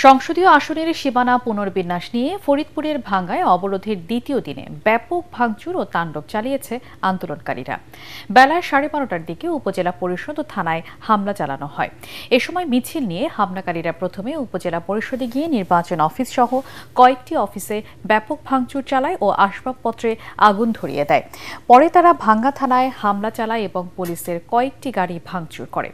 সংসদীয় আসনের সীমানা পুনর্বিন্যাস নিয়ে ফরিদপুরের ভাঙ্গায় অবরোধের দ্বিতীয় দিনে ব্যাপক ভাঙচুর ও তাণ্ডব চালিয়েছে আন্দোলনকারীরা। বেলা 12:30টার দিকে উপজেলা পরিষদ ও থানায় হামলা চালানো হয়। এ সময় মিছিল নিয়ে হামলাকারীরা প্রথমে উপজেলা পরিষদে গিয়ে নির্বাচন অফিস সহ কয়েকটি অফিসে ব্যাপক ভাঙচুর চালায় ও আসবাবপত্রে আগুন ধরিয়ে দেয়। পরে তারা ভাঙ্গা থানায় হামলা চালায় এবং পুলিশের কয়েকটি গাড়ি ভাঙচুর করে।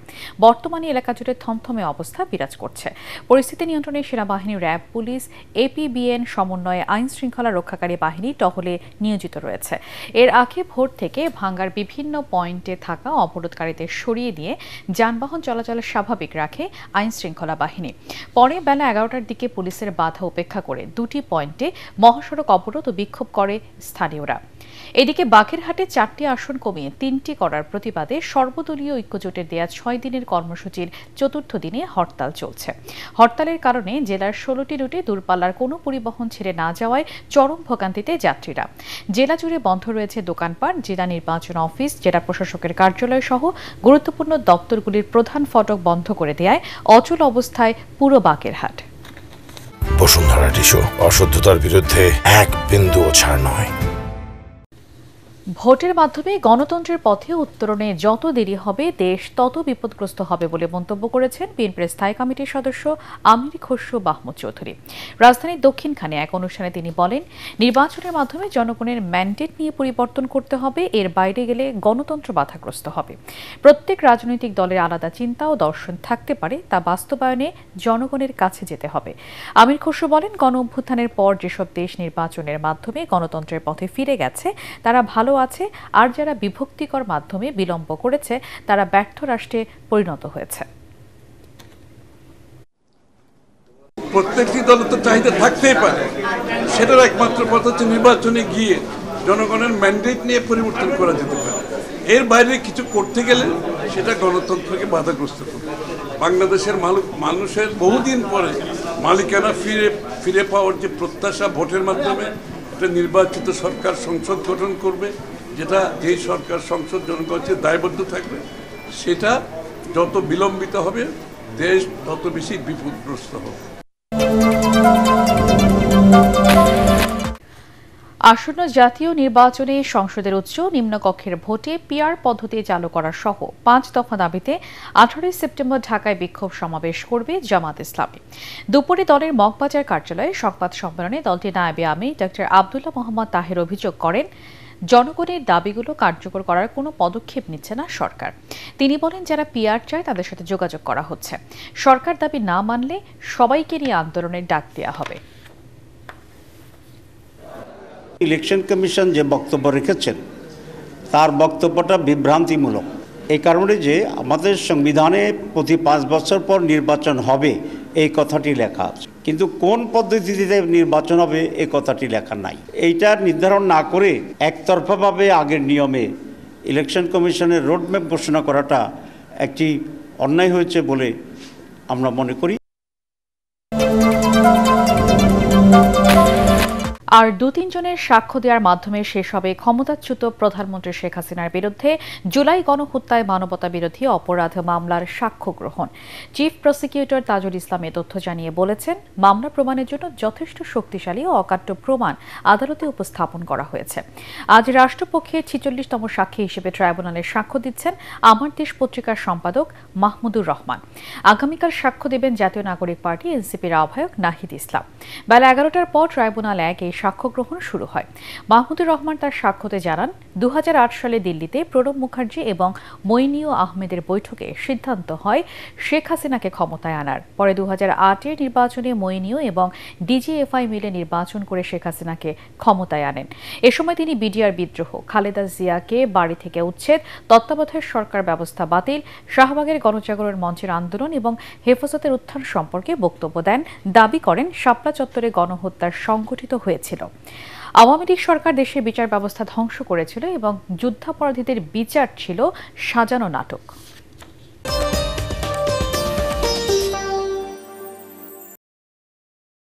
বর্তমানে এলাকা জুড়ে থমথমে অবস্থা বিরাজ করছে। পরিস্থিতি নিয়ন্ত্রণে সেনাবাহিনী, র্যাব, পুলিশ, এপিবিএন সমন্বয়ে আইন শৃঙ্খলা রক্ষাকারী বাহিনী টহলে নিয়োজিত রয়েছে। এর আগে ভোর থেকে ভাঙ্গার বিভিন্ন পয়েন্টে থাকা অবরোধকারীদের সরিয়ে দিয়ে যানবাহন চলাচল স্বাভাবিক রাখে আইন শৃঙ্খলা বাহিনী। পরে বেলা 11টার দিকে পুলিশের বাধা উপেক্ষা করে দুটি পয়েন্টে মহাসড়ক অবরোধ ও বিক্ষোভ করে স্থানীয়রা। এদিকে বাগেরহাটে 4টি আসন কমিয়ে 3টি করার প্রতিবাদে সর্বদলীয় ঐক্যজোটের দেয়া 6 দিনের কর্মসূচির চতুর্থ দিনে হরতাল চলছে। হরতালের কারণে জেলার 16টি রুটে দূরপাল্লার কোনো পরিবহন ছেড়ে না যাওয়ায় চরম ভোগান্তিতে যাত্রীরা। জেলা জুড়ে বন্ধ রয়েছে দোকানপাট, জেলা নির্বাচন অফিস, জেলা প্রশাসকের কার্যালয় সহ গুরুত্বপূর্ণ দপ্তরগুলির প্রধান ফটক বন্ধ করে দেওয়ায় অচল অবস্থায় পুরো বাগেরহাট। বসুন্ধরা টিস্যু, অশুদ্ধতার বিরুদ্ধে এক বিন্দুও ছাড় নয়। ভোটের মাধ্যমে গণতন্ত্রের পথে উত্তরণে যত দেরি হবে দেশ তত বিপদগ্রস্ত হবে বলে মন্তব্য করেছেন বিএনপির স্থায়ী কমিটির সদস্য আমির খসরু মাহমুদ চৌধুরী। রাজধানীর দক্ষিণখানে এক অনুষ্ঠানে তিনি বলেন, নির্বাচনের মাধ্যমে জনগণের ম্যান্ডেট নিয়ে পরিবর্তন করতে হবে, এর বাইরে গেলে গণতন্ত্র বাধাগ্রস্ত হবে। প্রত্যেক রাজনৈতিক দলের আলাদা চিন্তা ও দর্শন থাকতে পারে, তা বাস্তবায়নে জনগণের কাছে যেতে হবে। আমির খসরু বলেন, গণ অভ্যুত্থানের পর যেসব দেশ নির্বাচনের মাধ্যমে গণতন্ত্রের পথে ফিরে গেছে তারা ভালো আছে, আর যারা বিভক্তিকর মাধ্যমে বিলম্ব করেছে তারা ব্যর্থ রাষ্ট্রে পরিণত হয়েছে। প্রত্যেকটি দলের তো চাহিদা থাকতেই পারে, সেটার একমাত্র পথ হচ্ছে নির্বাচনে গিয়ে জনগণের ম্যান্ডেট নিয়ে পরিবর্তন করা যেতে পারে। এর বাইরে কিছু করতে গেলে সেটা গণতন্ত্রকে বাধাগ্রস্ত করবে। বাংলাদেশের মানুষের বহুদিন পরে মালিকানা ফিরে পাওয়ার যে প্রত্যাশা, ভোটের মাধ্যমে একটা নির্বাচিত সরকার সংসদ গঠন করবে, যেটা যেই সরকার সংসদ জনগণের দায়বদ্ধ থাকবে, সেটা যত বিলম্বিত হবে দেশ তত বেশি বিপদগ্রস্ত হবে। আসন্ন জাতীয় নির্বাচনে সংসদের উচ্চ নিম্নকক্ষের ভোটে পিআর পদ্ধতি চালু করা সহ 5 দফা দাবিতে 18 সেপ্টেম্বর ঢাকায় বিক্ষোভ সমাবেশ করবে জামাত ইসলামী। দুপুরে দলের মগবাজার কার্যালয়ে সংবাদ সম্মেলনে দলটির নায়েবে আমির ডক্টর আব্দুল্লাহ মোহাম্মদ তাহের অভিযোগ করেন, জনগণের দাবিগুলো কার্যকর করার কোনো পদক্ষেপ নিচ্ছে না সরকার। তিনি বলেন, যারা পিআর চায় তাদের সাথে যোগাযোগ করা হচ্ছে। সরকার দাবি না মানলে সবাইকে নিয়ে আন্দোলনের ডাক দেওয়া হবে। ইলেকশন কমিশন যে বক্তব্য রেখেছেন তার বক্তব্যটা বিভ্রান্তিমূলক। এই কারণে যে আমাদের সংবিধানে প্রতি 5 বছর পর নির্বাচন হবে এই কথাটি লেখা আছে, কিন্তু কোন পদ্ধতিতে নির্বাচন হবে এই কথাটি লেখা নাই। এইটা নির্ধারণ না করে একতরফাভাবে আগের নিয়মে ইলেকশন কমিশনের রোডম্যাপ ঘোষণা করাটা একটি অন্যায় হয়েছে বলে আমরা মনে করি। আর 2-3 জনের সাক্ষ্য দেওয়ার মাধ্যমে শেষ হবে ক্ষমতাচ্যুত প্রধানমন্ত্রী শেখ হাসিনার বিরুদ্ধে জুলাই গণহত্যায় মানবতা বিরোধী অপরাধ মামলার সাক্ষ্য গ্রহণ। চিফ প্রসিকিউটর তাজুল ইসলাম এ তথ্য জানিয়ে বলেছেন, মামলা প্রমাণের জন্য যথেষ্ট শক্তিশালী ও অকাট্য প্রমাণ আদালতে উপস্থাপন করা হয়েছে। আজ রাষ্ট্রপক্ষের 46তম সাক্ষী হিসেবে ট্রাইব্যুনালে সাক্ষ্য দিচ্ছেন আমার দেশ পত্রিকার সম্পাদক মাহমুদুর রহমান। আগামীকাল সাক্ষ্য দেবেন জাতীয় নাগরিক পার্টি এনসিপির আহ্বায়ক নাহিদ ইসলাম। বেলা 11টার পর ট্রাইব্যুনাল 1 এই সাক্ষ্য গ্রহণ শুরু হয়। মাহমুদুর রহমান তার সাক্ষ্যতে জানান, 2008 সালে দিল্লিতে প্রণব মুখার্জি এবং মইনীয় আহমেদের বৈঠকে সিদ্ধান্ত হয় শেখ হাসিনাকে ক্ষমতায় আনার। পরে 2008-এর নির্বাচনে মইনীয় এবং ডিজিএফআই মিলে নির্বাচন করে শেখ হাসিনাকে ক্ষমতায় আনেন। এ সময় তিনি বিডিআর বিদ্রোহ, খালেদা জিয়াকে বাড়ি থেকে উচ্ছেদ, তত্ত্বাবধায়ক সরকার ব্যবস্থা বাতিল, শাহবাগের গণজাগরণ মঞ্চের আন্দোলন এবং হেফাজতের উত্থান সম্পর্কে বক্তব্য দেন। দাবি করেন, শাপলা চত্বরে গণহত্যা সংঘটিত হয়েছিল। আওয়ামী লীগ সরকার দেশের বিচার ব্যবস্থা ধ্বংস করেছিল এবং যুদ্ধাপরাধীদের বিচার ছিল সাজানো নাটক।